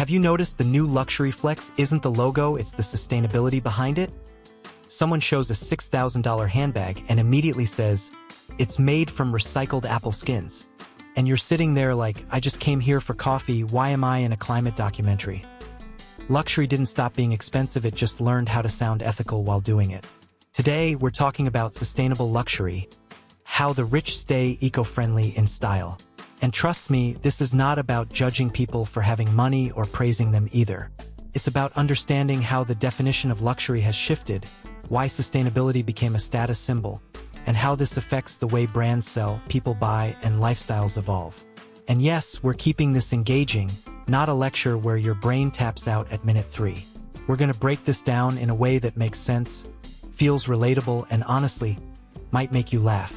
Have you noticed the new luxury flex isn't the logo, it's the sustainability behind it? Someone shows a $6,000 handbag and immediately says, "It's made from recycled apple skins." And you're sitting there like, "I just came here for coffee, why am I in a climate documentary?" Luxury didn't stop being expensive, it just learned how to sound ethical while doing it. Today, we're talking about sustainable luxury, how the rich stay eco-friendly in style. And trust me, this is not about judging people for having money or praising them either. It's about understanding how the definition of luxury has shifted, why sustainability became a status symbol, and how this affects the way brands sell, people buy, and lifestyles evolve. And yes, we're keeping this engaging, not a lecture where your brain taps out at minute 3. We're going to break this down in a way that makes sense, feels relatable, and honestly, might make you laugh.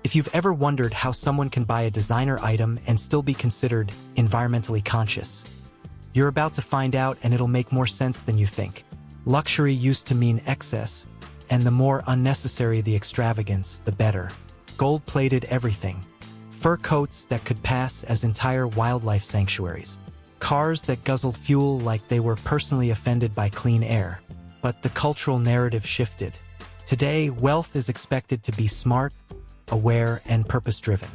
If you've ever wondered how someone can buy a designer item and still be considered environmentally conscious, you're about to find out, and it'll make more sense than you think. Luxury used to mean excess, and the more unnecessary the extravagance, the better. Gold-plated everything. Fur coats that could pass as entire wildlife sanctuaries. Cars that guzzled fuel like they were personally offended by clean air. But the cultural narrative shifted. Today, wealth is expected to be smart, aware, and purpose-driven.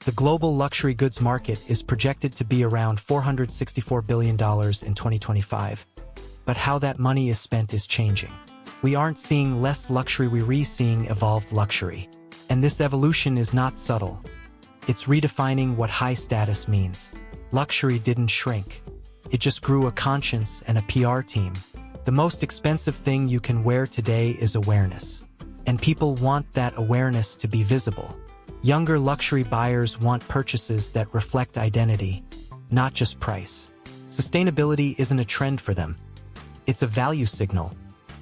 The global luxury goods market is projected to be around $464 billion in 2025. But how that money is spent is changing. We aren't seeing less luxury, we're seeing evolved luxury. And this evolution is not subtle. It's redefining what high status means. Luxury didn't shrink. It just grew a conscience and a PR team. The most expensive thing you can wear today is awareness. And people want that awareness to be visible. Younger luxury buyers want purchases that reflect identity, not just price. Sustainability isn't a trend for them. It's a value signal,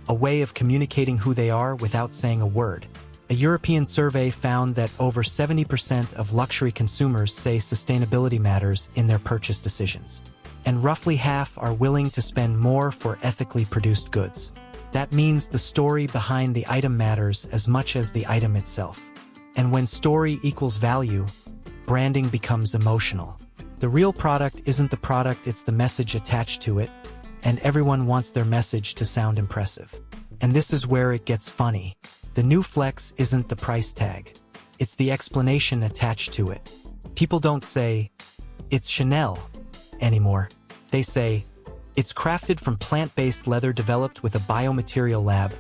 a way of communicating who they are without saying a word. A European survey found that over 70% of luxury consumers say sustainability matters in their purchase decisions. And roughly half are willing to spend more for ethically produced goods. That means the story behind the item matters as much as the item itself. And when story equals value, branding becomes emotional. The real product isn't the product, it's the message attached to it, and everyone wants their message to sound impressive. And this is where it gets funny. The new flex isn't the price tag. It's the explanation attached to it. People don't say, "It's Chanel," anymore. They say, "It's crafted from plant-based leather developed with a biomaterial lab,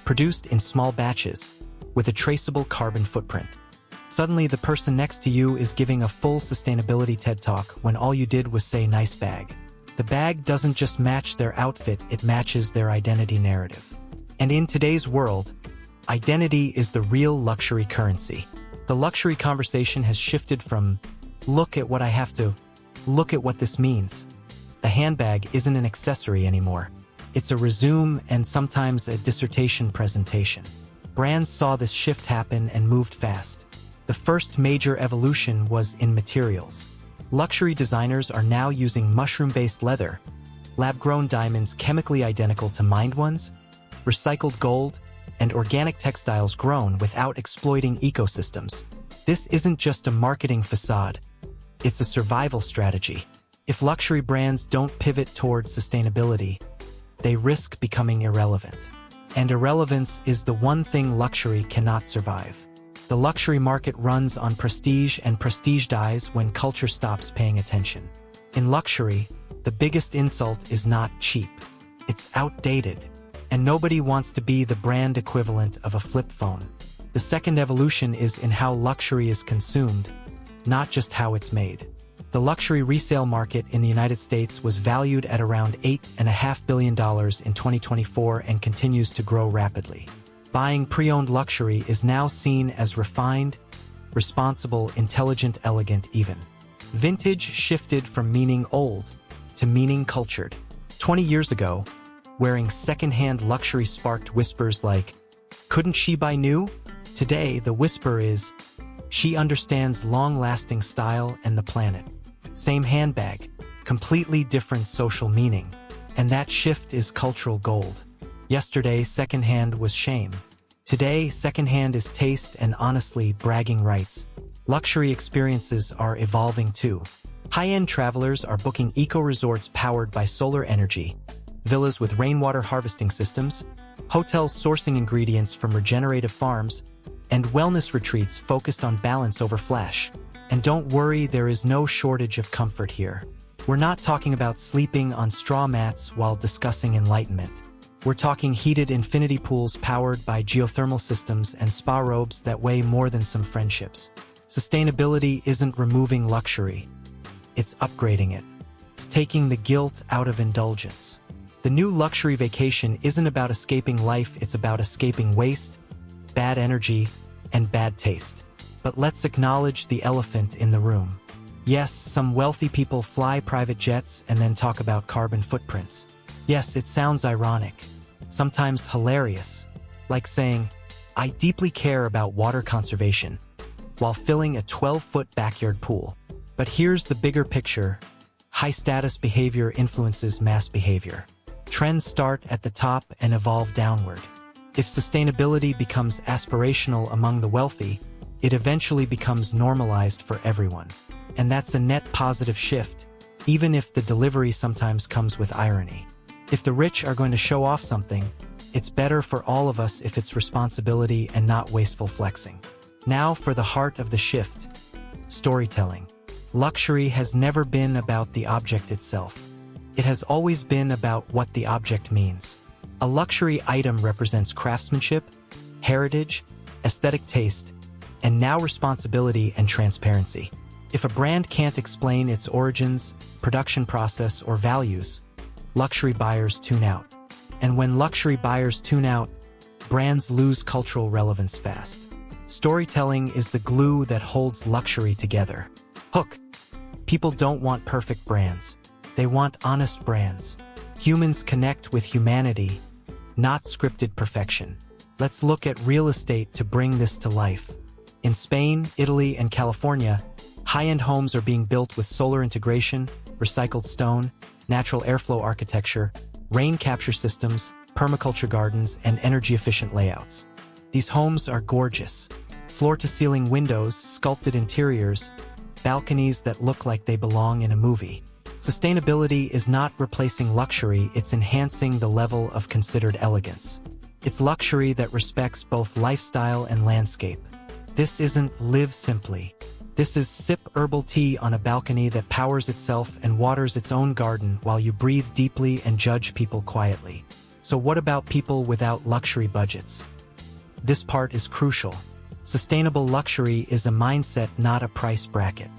produced in small batches, with a traceable carbon footprint." Suddenly, the person next to you is giving a full sustainability TED Talk when all you did was say "nice bag." The bag doesn't just match their outfit, it matches their identity narrative. And in today's world, identity is the real luxury currency. The luxury conversation has shifted from, "Look at what I have to," "Look at what this means." The handbag isn't an accessory anymore. It's a resume and sometimes a dissertation presentation. Brands saw this shift happen and moved fast. The first major evolution was in materials. Luxury designers are now using mushroom-based leather, lab-grown diamonds chemically identical to mined ones, recycled gold, and organic textiles grown without exploiting ecosystems. This isn't just a marketing facade. It's a survival strategy. If luxury brands don't pivot towards sustainability, they risk becoming irrelevant. And irrelevance is the one thing luxury cannot survive. The luxury market runs on prestige, and prestige dies when culture stops paying attention. In luxury, the biggest insult is not cheap. It's outdated. And nobody wants to be the brand equivalent of a flip phone. The second evolution is in how luxury is consumed, not just how it's made. The luxury resale market in the United States was valued at around $8.5 billion in 2024 and continues to grow rapidly. Buying pre-owned luxury is now seen as refined, responsible, intelligent, elegant even. Vintage shifted from meaning old to meaning cultured. 20 years ago, wearing second-hand luxury sparked whispers like, "Couldn't she buy new?" Today, the whisper is, "She understands long-lasting style and the planet." Same handbag, completely different social meaning. And that shift is cultural gold. Yesterday, secondhand was shame. Today, secondhand is taste and honestly bragging rights. Luxury experiences are evolving too. High-end travelers are booking eco-resorts powered by solar energy, villas with rainwater harvesting systems, hotels sourcing ingredients from regenerative farms, and wellness retreats focused on balance over flash. And don't worry, there is no shortage of comfort here. We're not talking about sleeping on straw mats while discussing enlightenment. We're talking heated infinity pools powered by geothermal systems and spa robes that weigh more than some friendships. Sustainability isn't removing luxury. It's upgrading it. It's taking the guilt out of indulgence. The new luxury vacation isn't about escaping life, it's about escaping waste, bad energy, and bad taste. But let's acknowledge the elephant in the room. Yes, some wealthy people fly private jets and then talk about carbon footprints. Yes, it sounds ironic, sometimes hilarious, like saying, "I deeply care about water conservation," while filling a 12-foot backyard pool. But here's the bigger picture. High-status behavior influences mass behavior. Trends start at the top and evolve downward. If sustainability becomes aspirational among the wealthy, it eventually becomes normalized for everyone. And that's a net positive shift, even if the delivery sometimes comes with irony. If the rich are going to show off something, it's better for all of us if it's responsibility and not wasteful flexing. Now for the heart of the shift: storytelling. Luxury has never been about the object itself. It has always been about what the object means. A luxury item represents craftsmanship, heritage, aesthetic taste, and now responsibility and transparency. If a brand can't explain its origins, production process, or values, luxury buyers tune out. And when luxury buyers tune out, brands lose cultural relevance fast. Storytelling is the glue that holds luxury together. Hook. People don't want perfect brands. They want honest brands. Humans connect with humanity, not scripted perfection. Let's look at real estate to bring this to life. In Spain, Italy, and California, high-end homes are being built with solar integration, recycled stone, natural airflow architecture, rain capture systems, permaculture gardens, and energy-efficient layouts. These homes are gorgeous. Floor-to-ceiling windows, sculpted interiors, balconies that look like they belong in a movie. Sustainability is not replacing luxury, it's enhancing the level of considered elegance. It's luxury that respects both lifestyle and landscape. This isn't live simply. This is sip herbal tea on a balcony that powers itself and waters its own garden while you breathe deeply and judge people quietly. So what about people without luxury budgets? This part is crucial. Sustainable luxury is a mindset, not a price bracket.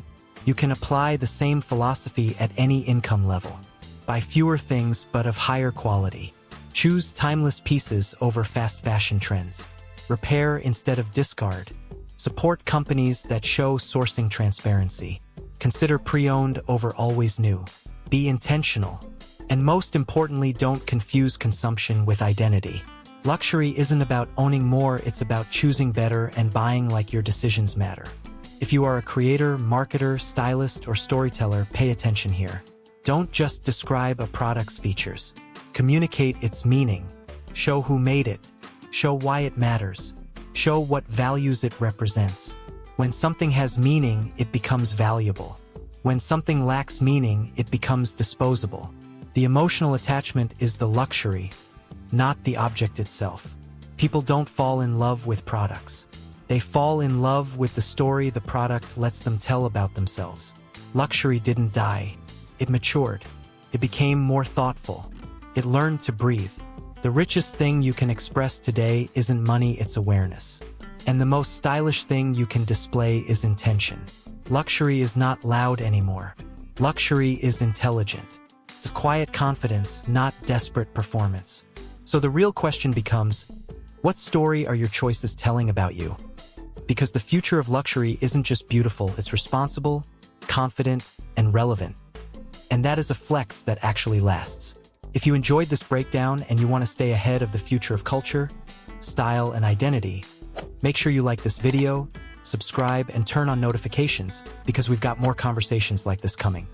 You can apply the same philosophy at any income level. Buy fewer things but of higher quality. Choose timeless pieces over fast fashion trends. Repair instead of discard. Support companies that show sourcing transparency. Consider pre-owned over always new. Be intentional. And most importantly, don't confuse consumption with identity. Luxury isn't about owning more, it's about choosing better and buying like your decisions matter. If you are a creator, marketer, stylist, or storyteller, pay attention here. Don't just describe a product's features. Communicate its meaning. Show who made it. Show why it matters. Show what values it represents. When something has meaning, it becomes valuable. When something lacks meaning, it becomes disposable. The emotional attachment is the luxury, not the object itself. People don't fall in love with products. They fall in love with the story the product lets them tell about themselves. Luxury didn't die. It matured. It became more thoughtful. It learned to breathe. The richest thing you can express today isn't money, it's awareness. And the most stylish thing you can display is intention. Luxury is not loud anymore. Luxury is intelligent. It's quiet confidence, not desperate performance. So the real question becomes, what story are your choices telling about you? Because the future of luxury isn't just beautiful, it's responsible, confident, and relevant. And that is a flex that actually lasts. If you enjoyed this breakdown and you want to stay ahead of the future of culture, style, and identity, make sure you like this video, subscribe, and turn on notifications because we've got more conversations like this coming.